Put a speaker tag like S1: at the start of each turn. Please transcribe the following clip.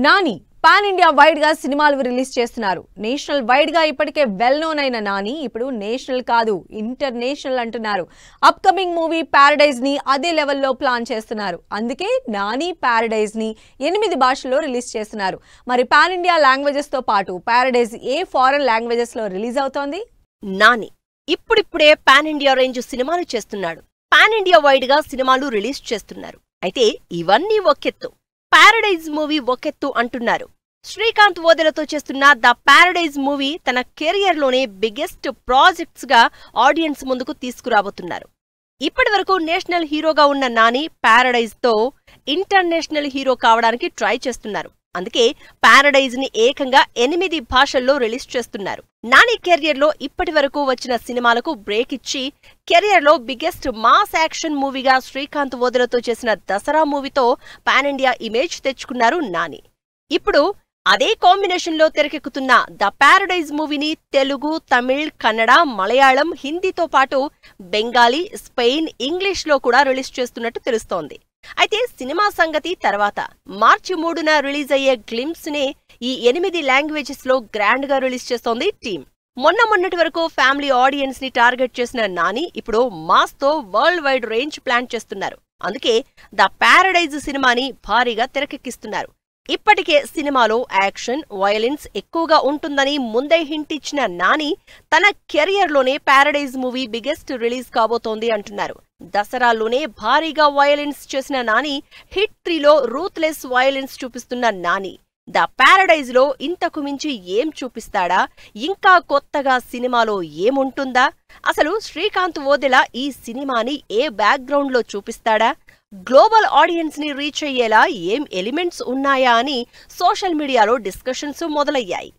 S1: Nani pan India wide గా సినిమాలు release చేస్తున్నారు. నేషనల్ వైడ్ గా ఇప్పటికే వెల్ నోన్ అయిన నాని ఇప్పుడు నేషనల్ కాదు ఇంటర్నేషనల్ అంటున్నారు. అప్ కమింగ్ మూవీ పారడైజ్ ని అదే లెవెల్లో ప్లాన్ చేస్తున్నారు. అందుకే నాని పారడైజ్ ని 8 భాషల్లో రిలీజ్ చేస్తున్నారు. మరి పాన్ ఇండియా లాంగ్వేజెస్ తో పాటు పారడైజ్ ఏ ఫారెన్ లాంగ్వేజెస్ లో రిలీజ్ అవుతోంది?
S2: నాని ఇప్పుడిప్పుడే పాన్ ఇండియా రేంజ్ సినిమాలు చేస్తున్నాడు. పాన్ ఇండియా వైడ్ గా సినిమాలు రిలీజ్ చేస్తున్నారు. అయితే ఇవన్నీ ఒకెత్తు, పారడైజ్ మూవీ ఒకెత్తు అంటున్నారు. శ్రీకాంత్ ఓదెలతో చేస్తున్న ద పారడైజ్ మూవీ తన కెరియర్ లోనే బిగ్గెస్ట్ ప్రాజెక్ట్స్ గా ఆడియన్స్ ముందుకు తీసుకురాబోతున్నారు. ఇప్పటివరకు నేషనల్ హీరోగా ఉన్న నాని పారడైజ్ తో ఇంటర్నేషనల్ హీరో కావడానికి ట్రై చేస్తున్నారు. అందుకే పారడైజ్ ని ఏకంగా 8 భాషల్లో రిలీజ్ చేస్తున్నారు. నాని కెరియర్ లో ఇప్పటివరకు వచ్చిన సినిమాలకు బ్రేక్ ఇచ్చి కెరియర్ లో బిగ్గెస్ట్ మాస్ యాక్షన్ మూవీగా శ్రీకాంత్ ఓదెలతో చేసిన దసరా మూవీతో పాన్ ఇండియా ఇమేజ్ తెచ్చుకున్నారు నాని. ఇప్పుడు అదే కాంబినేషన్ లో తెరకెక్కుతున్న ద పారడైజ్ మూవీని తెలుగు, తమిళ్, కన్నడ, మలయాళం, హిందీతో పాటు బెంగాలీ, స్పెయిన్, ఇంగ్లీష్ లో కూడా రిలీజ్ చేస్తున్నట్టు తెలుస్తోంది. అయితే సినిమా సంగతి తర్వాత మార్చి 3న రిలీజ్ అయ్యే గ్లింప్స్ నే ఈ 8 లాంగ్వేజెస్ లో గ్రాండ్ గా రిలీజ్ చేస్తోంది టీం. మొన్నటి వరకు ఫ్యామిలీ ఆడియన్స్ ని టార్గెట్ చేసిన నాని ఇప్పుడు మాస్ తో వరల్డ్ వైడ్ రేంజ్ ప్లాన్ చేస్తున్నారు. అందుకే ద పారడైజ్ సినిమాని భారీగా తెరకెక్కిస్తున్నారు. ఇప్పటికే సినిమాలో యాక్షన్, వయలెన్స్ ఎక్కువగా ఉంటుందని ముందే హింట్ ఇచ్చిన నాని తన కెరియర్ లోనే పారడైజ్ మూవీ బిగ్గెస్ట్ రిలీజ్ కాబోతోంది అంటున్నారు. దసరాలోనే భారీగా వయలెన్స్ చేసిన నాని హిట్ 3లో రూత్లెస్ వయలెన్స్ చూపిస్తున్న నాని ద పారడైజ్ లో ఇంతకు మించి ఏం చూపిస్తాడా? ఇంకా కొత్తగా సినిమాలో ఏముంటుందా? అసలు శ్రీకాంత్ ఓదెల ఈ సినిమాని ఏ బ్యాక్గ్రౌండ్ లో చూపిస్తాడా? గ్లోబల్ ఆడియన్స్ ని రీచ్ అయ్యేలా ఏం ఎలిమెంట్స్ ఉన్నాయా అని సోషల్ మీడియాలో డిస్కషన్స్ మొదలయ్యాయి.